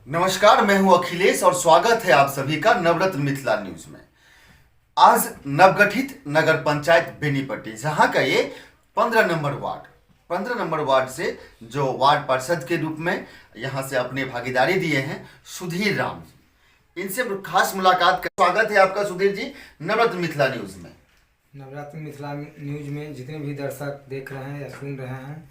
नमस्कार, मैं हूं अखिलेश और स्वागत है आप सभी का नवरत्न मिथिला न्यूज में। आज नवगठित नगर पंचायत बेनीपट्टी, जहां का ये 15 नंबर वार्ड से जो वार्ड पार्षद के रूप में यहां से अपने भागीदारी दिए हैं सुधीर राम जी, इनसे खास मुलाकात कर स्वागत है आपका सुधीर जी नवरत्न मिथिला न्यूज में। नवरत्न मिथिला न्यूज में जितने भी दर्शक देख रहे हैं या सुन रहे हैं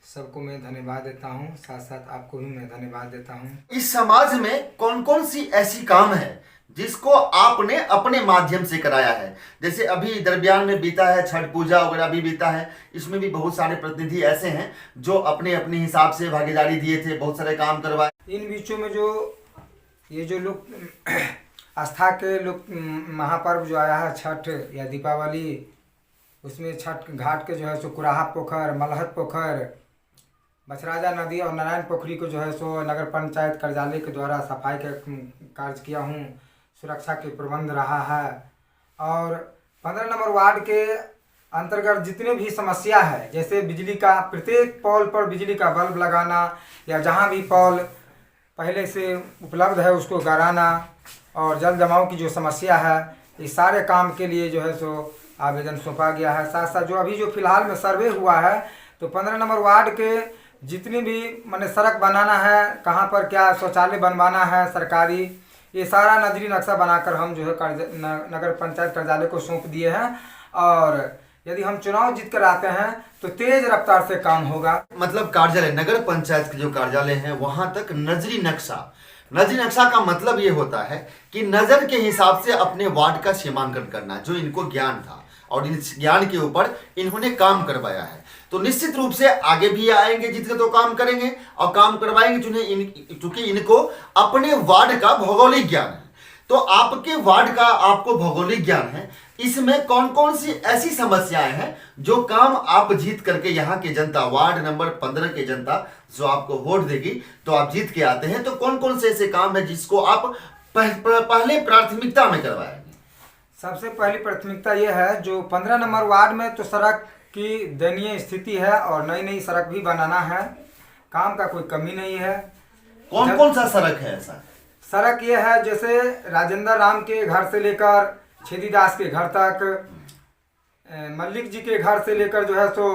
सबको मैं धन्यवाद देता हूं, साथ साथ आपको भी मैं धन्यवाद देता हूं। इस समाज में कौन कौन सी ऐसी काम है जिसको आपने अपने माध्यम से कराया है? जैसे अभी दरमियान में बीता है छठ पूजा वगैरह भी बीता है, इसमें भी बहुत सारे प्रतिनिधि ऐसे हैं जो अपने अपने हिसाब से भागीदारी दिए थे, बहुत सारे काम करवाए। इन बीचों में जो लोग आस्था के लोग महापर्व जो आया है छठ या दीपावली, उसमें छठ घाट के जो है सो कुराहा पोखर, मलहत पोखर, बछराजा नदी और नारायण पोखरी को जो है सो नगर पंचायत कार्यालय के द्वारा सफाई का कार्य किया हूँ। सुरक्षा के प्रबंध रहा है और 15 नंबर वार्ड के अंतर्गत जितने भी समस्या है, जैसे बिजली का प्रत्येक पोल पर बिजली का बल्ब लगाना या जहाँ भी पोल पहले से उपलब्ध है उसको कराना, और जल जमाव की जो समस्या है, इस सारे काम के लिए जो है सो आवेदन सौंपा गया है। साथ साथ जो अभी जो फिलहाल में सर्वे हुआ है तो 15 नंबर वार्ड के जितनी भी मैंने सड़क बनाना है, कहाँ पर क्या शौचालय बनवाना है सरकारी, ये सारा नजरी नक्शा बनाकर हम जो है नगर पंचायत कार्यालय को सौंप दिए हैं। और यदि हम चुनाव जीत कर आते हैं तो तेज रफ्तार से काम होगा। मतलब कार्यालय, नगर पंचायत के जो कार्यालय है वहां तक नजरी नक्शा का मतलब ये होता है कि नजर के हिसाब से अपने वार्ड का सीमांकन करना, जो इनको ज्ञान था और इस ज्ञान के ऊपर इन्होंने काम करवाया है। तो निश्चित रूप से आगे भी आएंगे, जीतकर तो काम करेंगे और काम करवाएंगे, चूंकि इनको अपने वार्ड का भौगोलिक ज्ञान है। तो आपके वार्ड का आपको भौगोलिक ज्ञान है, इसमें कौन कौन सी ऐसी समस्याएं हैं जो काम आप जीत करके यहाँ के जनता, वार्ड नंबर 15 के जनता जो आपको वोट देगी तो आप जीत के आते हैं, तो कौन कौन से ऐसे काम है जिसको आप पहले प्राथमिकता में करवाएंगे? सबसे पहली प्राथमिकता ये है, जो 15 नंबर वार्ड में तो सड़क की दयनीय स्थिति है और नई नई सड़क भी बनाना है, काम का कोई कमी नहीं है। कौन कौन सा सड़क है ऐसा? सड़क ये है जैसे राजेंद्र राम के घर से लेकर छेदीदास के घर तक, मल्लिक जी के घर से लेकर जो है सो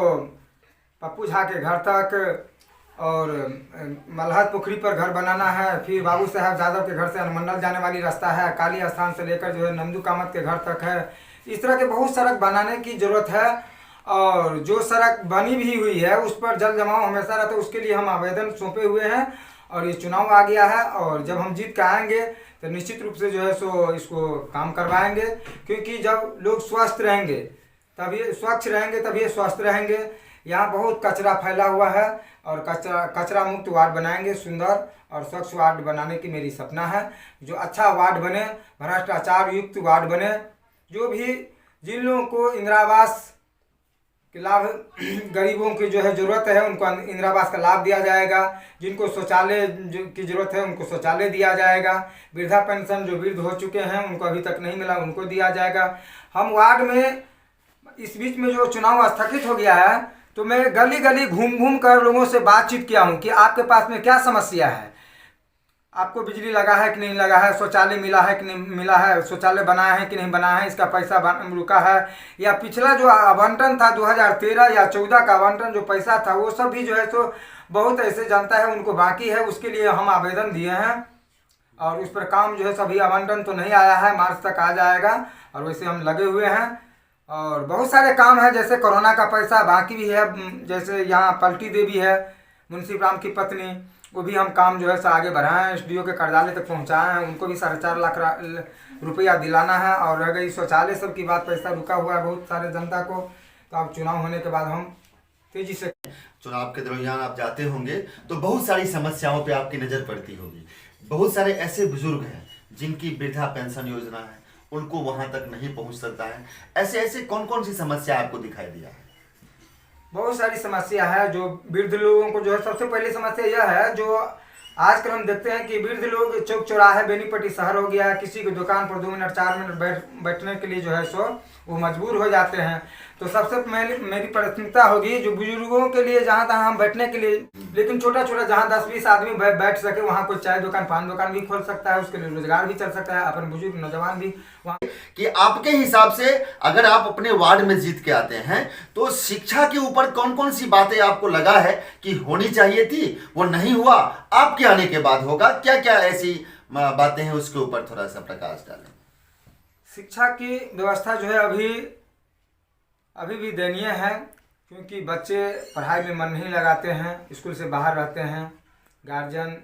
पप्पू झा के घर तक, और मलहत पोखरी पर घर बनाना है। फिर बाबू साहब यादव के घर से अनुमंडल जाने वाली रास्ता है, काली स्थान से लेकर जो है नंदू कामत के घर तक है। इस तरह के बहुत सड़क बनाने की ज़रूरत है। और जो सड़क बनी भी हुई है उस पर जल जमाव हमेशा रहता है, उसके लिए हम आवेदन सौंपे हुए हैं और ये चुनाव आ गया है। और जब हम जीत के आएंगे तो निश्चित रूप से जो है सो इसको काम करवाएंगे, क्योंकि जब लोग स्वस्थ रहेंगे तभी स्वच्छ रहेंगे, तभी स्वस्थ रहेंगे। यहाँ बहुत कचरा फैला हुआ है और कचरा मुक्त वार्ड बनाएंगे, सुंदर और स्वच्छ वार्ड बनाने की मेरी सपना है। जो अच्छा वार्ड बने, भ्रष्टाचार युक्त वार्ड बने, जो भी जिन लोगों को इंदिरा आवास के लाभ, गरीबों की जो है ज़रूरत है उनको इंदिरा आवास का लाभ दिया जाएगा, जिनको शौचालय की ज़रूरत है उनको शौचालय दिया जाएगा, वृद्धा पेंशन जो वृद्ध हो चुके हैं उनको अभी तक नहीं मिला उनको दिया जाएगा। हम वार्ड में इस बीच में जो चुनाव स्थगित हो गया है तो मैं गली गली घूम कर लोगों से बातचीत किया हूँ कि आपके पास में क्या समस्या है, आपको बिजली लगा है कि नहीं लगा है, शौचालय मिला है कि नहीं मिला है, शौचालय बनाया है कि नहीं बनाया है, इसका पैसा रुका है, या पिछला जो आवंटन था 2013 या 14 का आवंटन जो पैसा था वो सब भी जो है तो बहुत ऐसे जनता है उनको बाकी है, उसके लिए हम आवेदन दिए हैं और उस पर काम जो है सभी आवंटन तो नहीं आया है, मार्च तक आ जाएगा और वैसे हम लगे हुए हैं। और बहुत सारे काम है, जैसे कोरोना का पैसा बाकी भी है, जैसे यहाँ पलटी देवी है मुंशी राम की पत्नी, वो भी हम काम जो है सो आगे बढ़ाए हैं, एसडीओ के कार्यालय तक पहुँचाए हैं, उनको भी 4.5 लाख रुपया दिलाना है। और रह गई शौचालय सब की बात, पैसा रुका हुआ है बहुत सारे जनता को, तो अब चुनाव होने के बाद हम तेजी से, चुनाव के दरमियान आप जाते होंगे तो बहुत सारी समस्याओं पे आपकी नज़र पड़ती होगी। बहुत सारे ऐसे बुजुर्ग हैं जिनकी वृद्धा पेंशन योजना है, उनको वहां तक नहीं पहुंच सकता है। ऐसे ऐसे कौन कौन सी समस्या आपको दिखाई दिया है? बहुत सारी समस्या है। जो वृद्ध लोगों को जो है, सबसे पहली समस्या यह है जो आजकल हम देखते हैं कि वृद्ध लोग चौक चौराहे बेनीपट्टी शहर हो गया, किसी की दुकान पर 2 मिनट 4 मिनट बैठने के लिए जो है सो वो मजबूर हो जाते हैं। तो सबसे मेरी प्राथमिकता होगी जो बुजुर्गों के लिए जहाँ तहाँ हम बैठने के लिए, लेकिन छोटा छोटा जहाँ 10-20 आदमी बैठ सके वहाँ कोई चाय दुकान पान दुकान भी खोल सकता है, उसके लिए रोजगार भी चल सकता है, अपन बुजुर्ग नौजवान भी वहाँ। कि आपके हिसाब से अगर आप अपने वार्ड में जीत के आते हैं तो शिक्षा के ऊपर कौन कौन सी बातें आपको लगा है कि होनी चाहिए थी, वो नहीं हुआ, आपके आने के बाद होगा, क्या क्या ऐसी बातें हैं उसके ऊपर थोड़ा सा प्रकाश डालें। शिक्षा की व्यवस्था जो है अभी भी दयनीय है, क्योंकि बच्चे पढ़ाई में मन नहीं लगाते हैं, स्कूल से बाहर रहते हैं, गार्जियन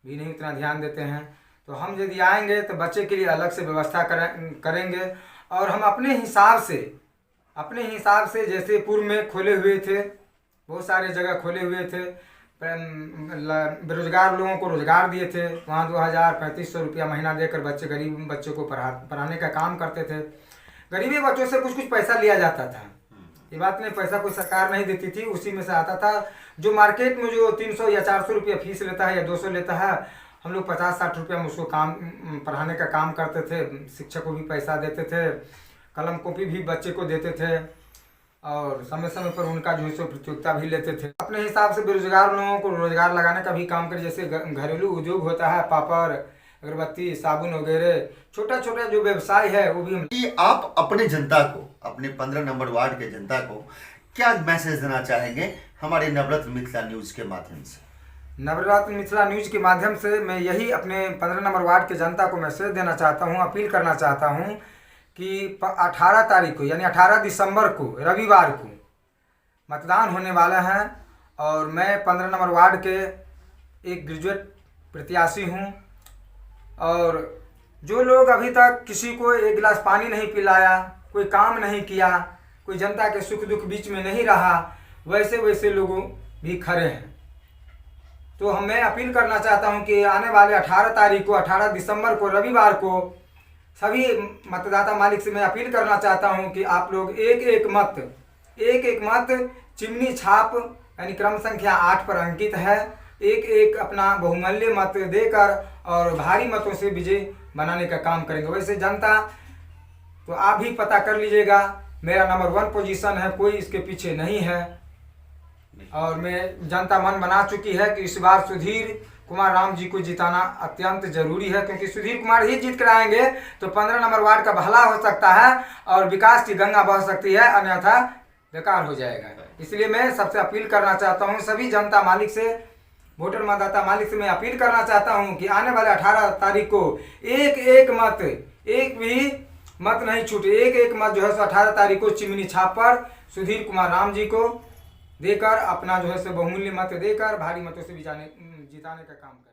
भी नहीं उतना ध्यान देते हैं। तो हम यदि आएंगे तो बच्चे के लिए अलग से व्यवस्था करेंगे और हम अपने हिसाब से जैसे पूर्व में खोले हुए थे, बहुत सारे जगह खोले हुए थे, बेरोजगार लोगों को रोजगार दिए थे, वहाँ 2000-3500 रुपया महीना देकर गरीब बच्चों को पढ़ाने का काम करते थे। गरीबी बच्चों से कुछ पैसा लिया जाता था, ये बात नहीं पैसा कोई सरकार नहीं देती थी, उसी में से आता था। जो मार्केट में जो 300 या 400 रुपया फीस लेता है या 200 लेता है, हम लोग 50-60 रुपया में उसको पढ़ाने का काम करते थे। शिक्षक को भी पैसा देते थे, कलम कॉपी भी बच्चे को देते थे और समय समय पर उनका जो है सो प्रतियोगिता भी लेते थे। अपने हिसाब से बेरोजगार लोगों को रोजगार लगाने का भी काम करे, जैसे घरेलू उद्योग होता है, पापड़, अगरबत्ती, साबुन वगैरह, छोटा छोटा जो व्यवसाय है वो भी हम। कि आप अपने जनता को, अपने 15 नंबर वार्ड के जनता को क्या मैसेज देना चाहेंगे हमारे नवरत्न मिथिला न्यूज के माध्यम से? नवरत्न मिथिला न्यूज के माध्यम से मैं यही अपने 15 नंबर वार्ड के जनता को मैसेज देना चाहता हूँ, अपील करना चाहता हूँ कि 18 तारीख को यानी 18 दिसंबर को रविवार को मतदान होने वाला है और मैं 15 नंबर वार्ड के एक ग्रेजुएट प्रत्याशी हूँ। और जो लोग अभी तक किसी को एक गिलास पानी नहीं पिलाया, कोई काम नहीं किया, कोई जनता के सुख दुख बीच में नहीं रहा, वैसे लोगों भी खड़े हैं। तो मैं अपील करना चाहता हूं कि आने वाले 18 तारीख को, 18 दिसंबर को रविवार को सभी मतदाता मालिक से मैं अपील करना चाहता हूं कि आप लोग एक एक मत चिमनी छाप यानी क्रम संख्या 8 पर अंकित है, एक अपना बहुमूल्य मत देकर और भारी मतों से विजय बनाने का काम करेंगे। वैसे जनता तो आप भी पता कर लीजिएगा, मेरा नंबर 1 पोजीशन है, कोई इसके पीछे नहीं है। और मैं जनता मन बना चुकी है कि इस बार सुधीर कुमार राम जी को जिताना अत्यंत जरूरी है, क्योंकि सुधीर कुमार ही जीत कर आएंगे तो 15 नंबर वार्ड का भला हो सकता है और विकास की गंगा बह सकती है, अन्यथा बेकार हो जाएगा। इसलिए मैं सबसे अपील करना चाहता हूँ, सभी जनता मालिक से, वोटर मतदाता मालिक से मैं अपील करना चाहता हूं कि आने वाले 18 तारीख को एक मत, एक भी मत नहीं छूटे, एक मत जो है सो 18 तारीख को चिमनी छाप पर सुधीर कुमार राम जी को देकर अपना जो है सो बहुमूल्य मत देकर भारी मतों से जिताने का काम करें।